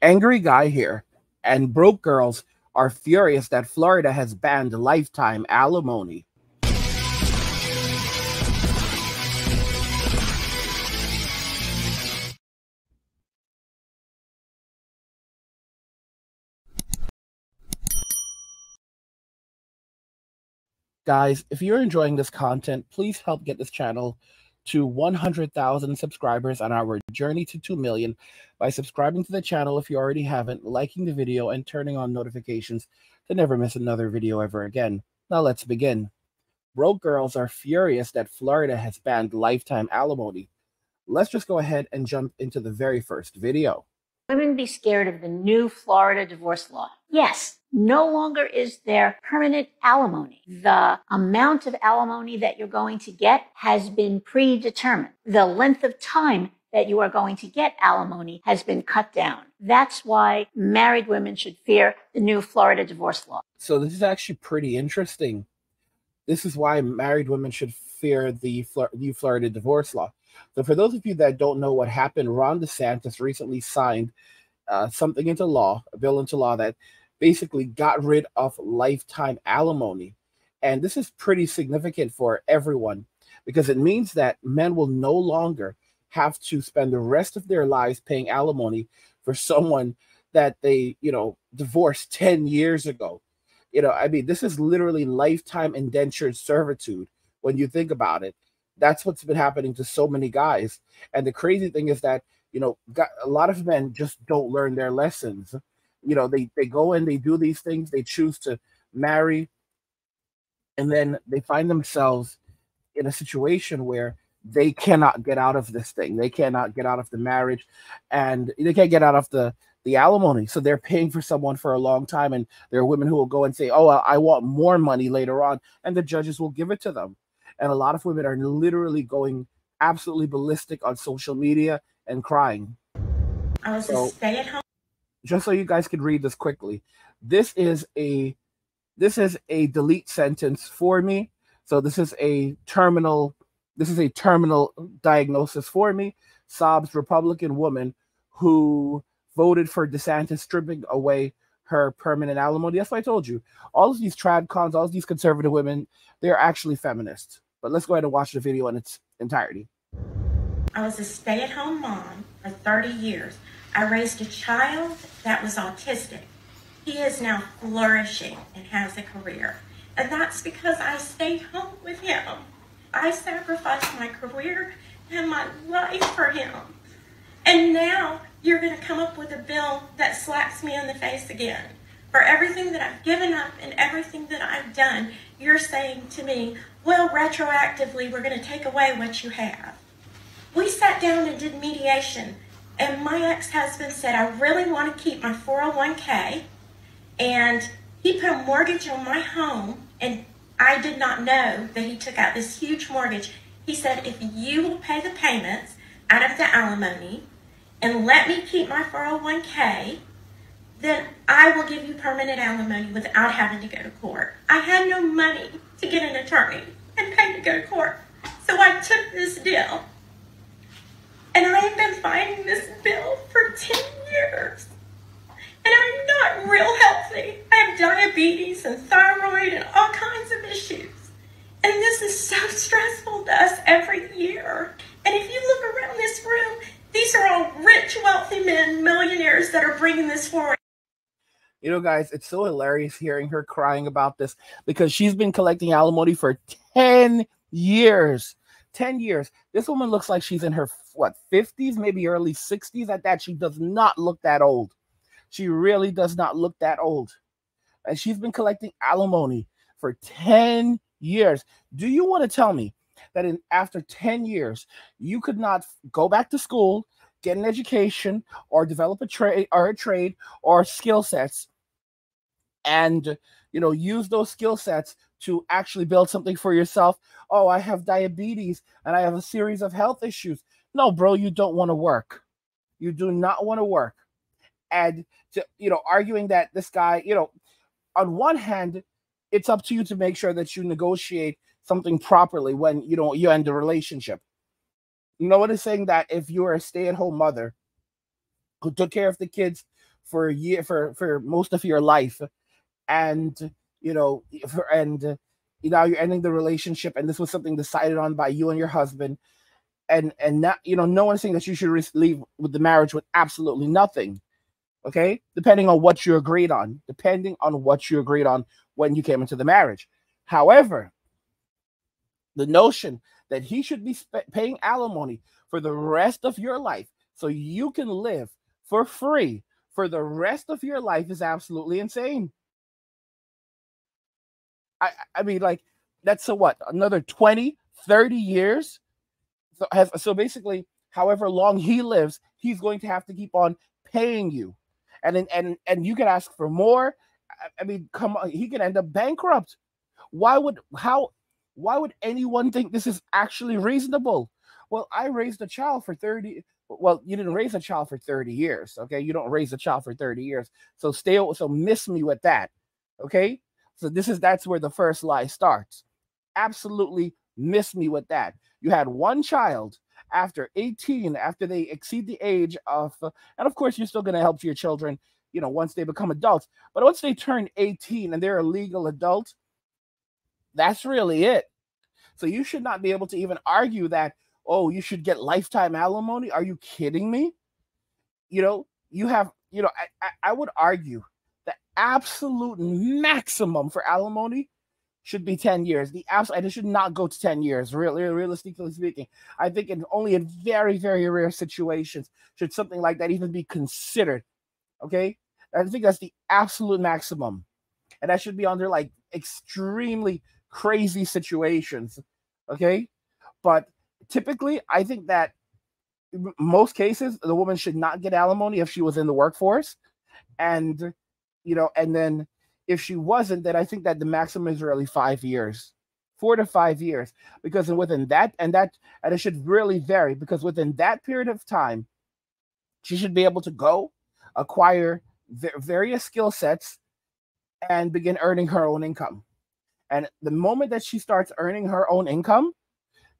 Angry guy here, and broke girls are furious that Florida has banned lifetime alimony. Guys, if you're enjoying this content, please help get this channel to 100,000 subscribers on our journey to 2 million by subscribing to the channel if you already haven't, liking the video, and turning on notifications to never miss another video ever again. Now let's begin. Broke girls are furious that Florida has banned lifetime alimony. Let's just go ahead and jump into the very first video. Women be scared of the new Florida divorce law. Yes, no longer is there permanent alimony. The amount of alimony that you're going to get has been predetermined. The length of time that you are going to get alimony has been cut down. That's why married women should fear the new Florida divorce law. So this is actually pretty interesting. This is why married women should fear the new Florida divorce law. So for those of you that don't know what happened, Ron DeSantis recently signed something into law, a bill into law that basically got rid of lifetime alimony. And this is pretty significant for everyone because it means that men will no longer have to spend the rest of their lives paying alimony for someone that they, divorced 10 years ago. I mean, this is literally lifetime indentured servitude when you think about it. That's what's been happening to so many guys. And the crazy thing is that, a lot of men just don't learn their lessons. They go in, they do these things, they choose to marry, and then they find themselves in a situation where they cannot get out of this thing. They cannot get out of the marriage, and they can't get out of the alimony. So they're paying for someone for a long time, and there are women who will go and say, oh, I want more money later on, and the judges will give it to them. And a lot of women are literally going absolutely ballistic on social media and crying. I was a stay-at-home. Just so you guys can read this quickly, this is a delete sentence for me. So this is a terminal diagnosis for me. Sobs Republican woman who voted for DeSantis stripping away her permanent alimony. That's what I told you. All of these trad cons, all of these conservative women, they're actually feminists. But let's go ahead and watch the video in its entirety. I was a stay-at-home mom for 30 years. I raised a child that was autistic. He is now flourishing and has a career. And that's because I stayed home with him. I sacrificed my career and my life for him. And now you're going to come up with a bill that slaps me in the face again. For everything that I've given up and everything that I've done, you're saying to me, well, retroactively, we're going to take away what you have. We sat down and did mediation, and my ex-husband said, I really want to keep my 401k, and he put a mortgage on my home, and I did not know that he took out this huge mortgage. He said, if you will pay the payments out of the alimony and let me keep my 401k, then I will give you permanent alimony without having to go to court. I had no money to get an attorney and pay to go to court. So I took this deal. And I have been fighting this bill for 10 years. And I'm not real healthy. I have diabetes and thyroid and all kinds of issues. And this is so stressful to us every year. And if you look around this room, these are all rich, wealthy men, millionaires that are bringing this forward. Guys, it's so hilarious hearing her crying about this because she's been collecting alimony for 10 years. 10 years. This woman looks like she's in her, 50s, maybe early 60s at that. She does not look that old. She really does not look that old. And she's been collecting alimony for 10 years. Do you want to tell me that after 10 years, you could not go back to school, get an education, or develop a trade or skill sets and, use those skill sets to actually build something for yourself? Oh, I have diabetes and I have a series of health issues. No, bro, you don't want to work. You do not want to work. And, arguing that this guy, on one hand, it's up to you to make sure that you negotiate something properly when, you end a relationship. No one is saying that if you're a stay-at-home mother who took care of the kids for a year, for most of your life, and now you're ending the relationship, and this was something decided on by you and your husband, and not, no one's saying that you should leave with the marriage with absolutely nothing. Okay, depending on what you agreed on, when you came into the marriage. However, the notion that he should be paying alimony for the rest of your life so you can live for free for the rest of your life is absolutely insane. I mean, like, that's so what, another 20, 30 years? So basically, however long he lives, he's going to have to keep on paying you. And you can ask for more. I mean, come on, he can end up bankrupt. Why would anyone think this is actually reasonable? Well, I raised a child for 30. Well, you didn't raise a child for 30 years, okay? You don't raise a child for 30 years. So miss me with that, okay? So that's where the first lie starts. Absolutely miss me with that. You had one child after 18, after they exceed the age of, and of course, you're still going to help your children, once they become adults. But once they turn 18 and they're a legal adult, that's really it. So you should not be able to even argue that, oh, you should get lifetime alimony. Are you kidding me? I would argue the absolute maximum for alimony should be 10 years. And it should not go to 10 years, realistically speaking. I think only in very, very rare situations should something like that even be considered. Okay? I think that's the absolute maximum. And that should be under like extremely crazy situations. Okay? But typically, I think that most cases, the woman should not get alimony if she was in the workforce. And, and then if she wasn't, then I think that the maximum is really 5 years, 4 to 5 years, because within that, and it should really vary, because within that period of time, she should be able to go acquire various skill sets and begin earning her own income. And the moment that she starts earning her own income,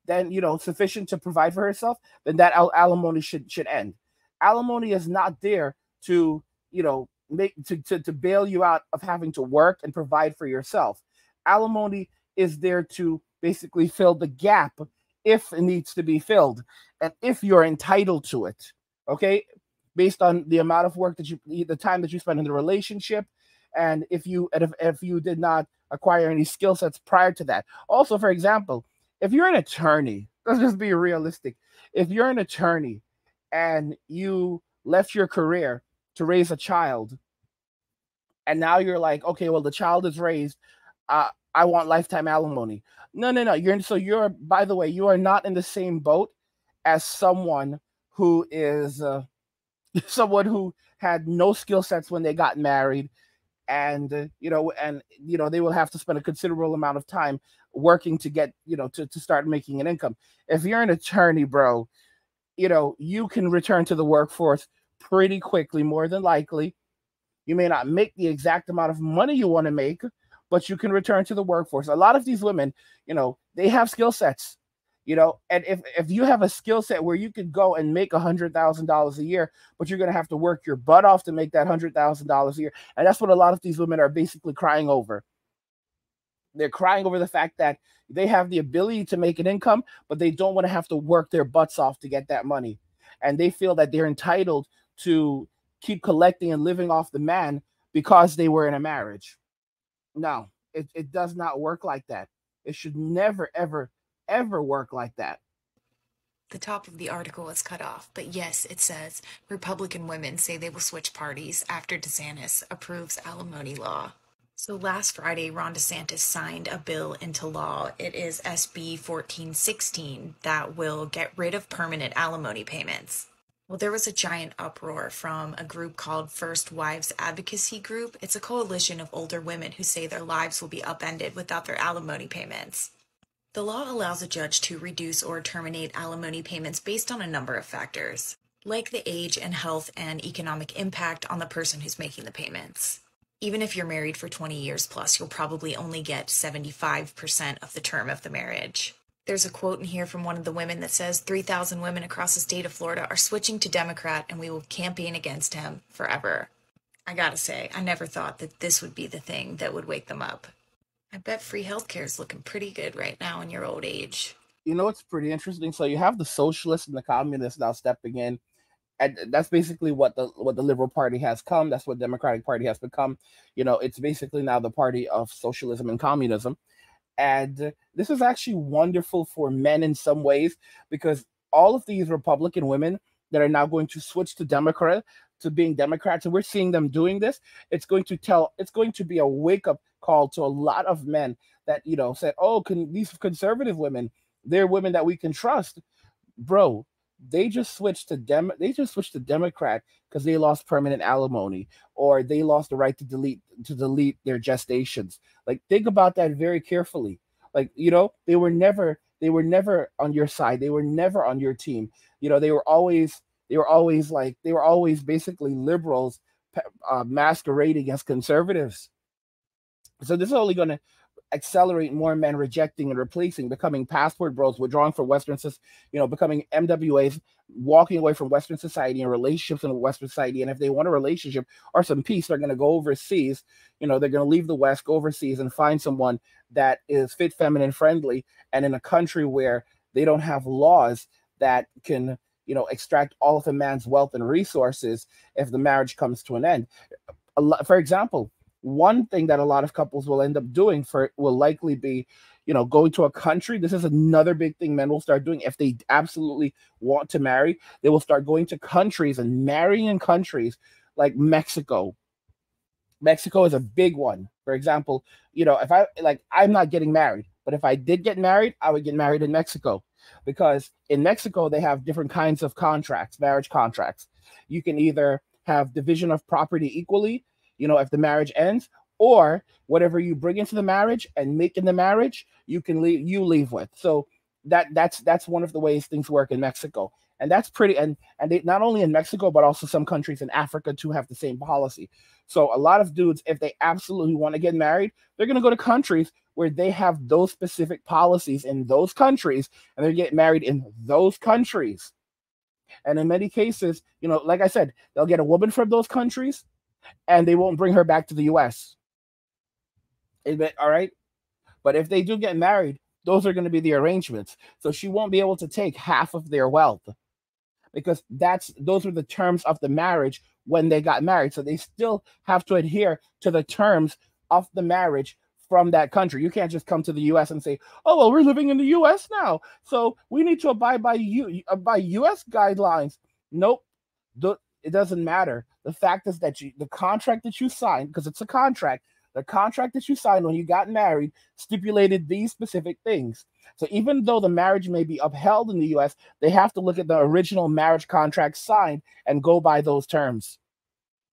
then, sufficient to provide for herself, then that alimony should end. Alimony is not there to, to bail you out of having to work and provide for yourself. Alimony is there to basically fill the gap if it needs to be filled, and if you're entitled to it, okay, based on the amount of work the time that you spend in the relationship, and if you did not acquire any skill sets prior to that. Also, for example, if you're an attorney, let's just be realistic. If you're an attorney and you left your career to raise a child, and now you're like, okay, well, the child is raised, I want lifetime alimony. No. You're, by the way, you are not in the same boat as someone who is someone who had no skill sets when they got married, and they will have to spend a considerable amount of time working to get, to start making an income. If you're an attorney, bro, you can return to the workforce pretty quickly, more than likely. You may not make the exact amount of money you want to make, but you can return to the workforce. A lot of these women, they have skill sets, and if you have a skill set where you could go and make $100,000 a year, but you're going to have to work your butt off to make that $100,000 a year. And that's what a lot of these women are basically crying over. They're crying over the fact that they have the ability to make an income, but they don't want to have to work their butts off to get that money. And they feel that they're entitled to keep collecting and living off the man because they were in a marriage. No, it does not work like that. It should never, ever, ever work like that. The top of the article is cut off, but yes, it says Republican women say they will switch parties after DeSantis approves alimony law. So last Friday, Ron DeSantis signed a bill into law. It is SB 1416 that will get rid of permanent alimony payments. Well, there was a giant uproar from a group called First Wives Advocacy Group. It's a coalition of older women who say their lives will be upended without their alimony payments. The law allows a judge to reduce or terminate alimony payments based on a number of factors, like the age and health and economic impact on the person who's making the payments. Even if you're married for 20 years plus, you'll probably only get 75% of the term of the marriage. There's a quote in here from one of the women that says 3,000 women across the state of Florida are switching to Democrat, and we will campaign against him forever. I gotta say, I never thought that this would be the thing that would wake them up. I bet free healthcare is looking pretty good right now in your old age. You know, it's pretty interesting. So you have the socialists and the communists now stepping in, and that's basically what the Liberal Party has come. That's what Democratic Party has become. You know, it's basically now the party of socialism and communism. And this is actually wonderful for men in some ways, because all of these Republican women that are now going to switch to being Democrats, and we're seeing them doing this, it's going to be a wake-up call to a lot of men that, said, oh, these conservative women, they're women that we can trust. Bro, they just switched to Democrat because they lost permanent alimony, or they lost the right to delete their gestations. Like, think about that very carefully. Like, they were never on your side. They were never on your team. They were always basically liberals masquerading as conservatives. So this is only going to accelerate more men rejecting and replacing, becoming passport bros, withdrawing from becoming MWAs, walking away from Western society and relationships in Western society. And if they want a relationship or some peace, they're going to go overseas. They're going to leave the West, go overseas, and find someone that is fit, feminine, friendly, and in a country where they don't have laws that can, extract all of a man's wealth and resources if the marriage comes to an end. For example, one thing that a lot of couples will end up doing will likely be, going to a country. This is another big thing men will start doing if they absolutely want to marry. They will start going to countries and marrying in countries like Mexico. Mexico is a big one. For example, I'm not getting married, but if I did get married, I would get married in Mexico, because in Mexico they have different kinds of contracts, marriage contracts. You can either have division of property equally, if the marriage ends, or whatever you bring into the marriage and make in the marriage, you leave with. So that's one of the ways things work in Mexico. And that's pretty, and they, not only in Mexico, but also some countries in Africa too have the same policy. So a lot of dudes, if they absolutely want to get married, they're going to go to countries where they have those specific policies in those countries, and they get married in those countries. And in many cases, like I said, they'll get a woman from those countries, and they won't bring her back to the U.S. All right? But if they do get married, those are going to be the arrangements. So she won't be able to take half of their wealth, because those were the terms of the marriage when they got married. So they still have to adhere to the terms of the marriage from that country. You can't just come to the U.S. and say, oh, well, we're living in the U.S. now, so we need to abide by U.S. guidelines. Nope. It doesn't matter. The fact is that the contract that you signed, because it's a contract, the contract that you signed when you got married stipulated these specific things. So even though the marriage may be upheld in the U.S., they have to look at the original marriage contract signed and go by those terms.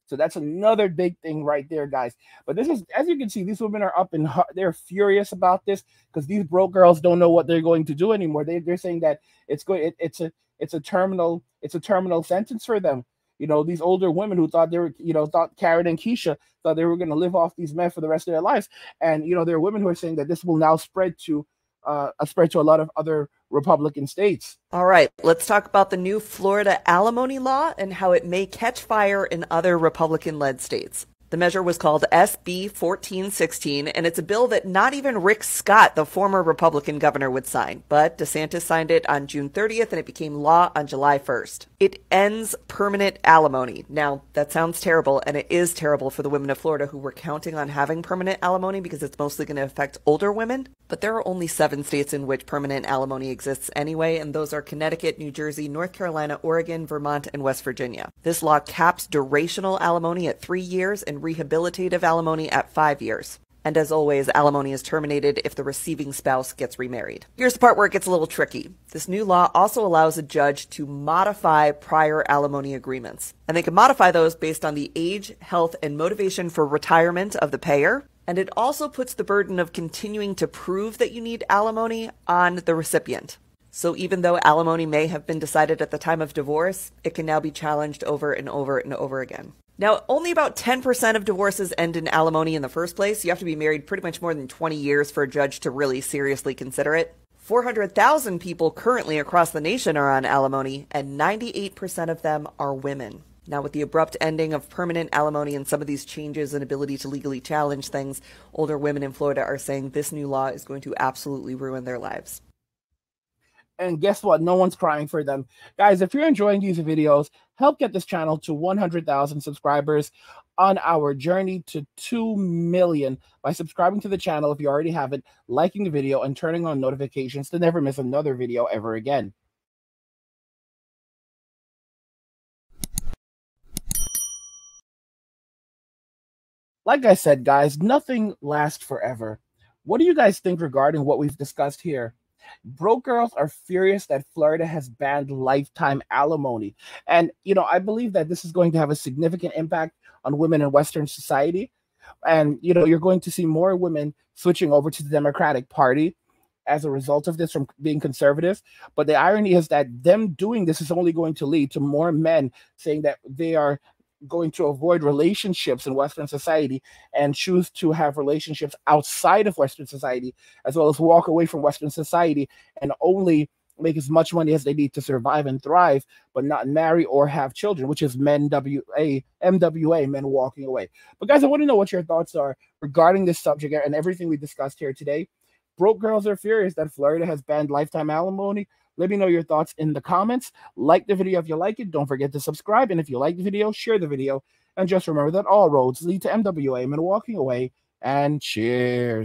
So that's another big thing right there, guys. But this is, as you can see, these women are they're furious about this, because these broke girls don't know what they're going to do anymore. They're saying that it's a terminal sentence for them. These older women who thought thought Karen and Keisha thought they were going to live off these men for the rest of their lives. And, there are women who are saying that this will now spread to a lot of other Republican states. All right, let's talk about the new Florida alimony law and how it may catch fire in other Republican-led states. The measure was called SB 1416, and it's a bill that not even Rick Scott, the former Republican governor, would sign. But DeSantis signed it on June 30th, and it became law on July 1st. It ends permanent alimony. Now, that sounds terrible, and it is terrible for the women of Florida who were counting on having permanent alimony, because it's mostly going to affect older women. But there are only 7 states in which permanent alimony exists anyway, and those are Connecticut, New Jersey, North Carolina, Oregon, Vermont, and West Virginia. This law caps durational alimony at 3 years and rehabilitative alimony at 5 years. And as always, alimony is terminated if the receiving spouse gets remarried. Here's the part where it gets a little tricky. This new law also allows a judge to modify prior alimony agreements. And they can modify those based on the age, health, and motivation for retirement of the payer. And it also puts the burden of continuing to prove that you need alimony on the recipient. So even though alimony may have been decided at the time of divorce, it can now be challenged over and over and over again. Now, only about 10% of divorces end in alimony in the first place. You have to be married pretty much more than 20 years for a judge to really seriously consider it. 400,000 people currently across the nation are on alimony, and 98% of them are women. Now, with the abrupt ending of permanent alimony and some of these changes in ability to legally challenge things, older women in Florida are saying this new law is going to absolutely ruin their lives. And guess what? No one's crying for them. Guys, if you're enjoying these videos, help get this channel to 100,000 subscribers on our journey to 2 million by subscribing to the channel if you already haven't, liking the video, and turning on notifications to never miss another video ever again. Like I said, guys, nothing lasts forever. What do you guys think regarding what we've discussed here? Broke girls are furious that Florida has banned lifetime alimony. And, I believe that this is going to have a significant impact on women in Western society. And, you're going to see more women switching over to the Democratic Party as a result of this from being conservative. But the irony is that them doing this is only going to lead to more men saying that they are going to avoid relationships in Western society and choose to have relationships outside of Western society, as well as walk away from Western society and only make as much money as they need to survive and thrive, but not marry or have children, which is MWA, men walking away. But guys, I want to know what your thoughts are regarding this subject and everything we discussed here today. Broke girls are furious that Florida has banned lifetime alimony. Let me know your thoughts in the comments. Like the video if you like it. Don't forget to subscribe. And if you like the video, share the video. And just remember that all roads lead to MWA, men walking away. And cheers.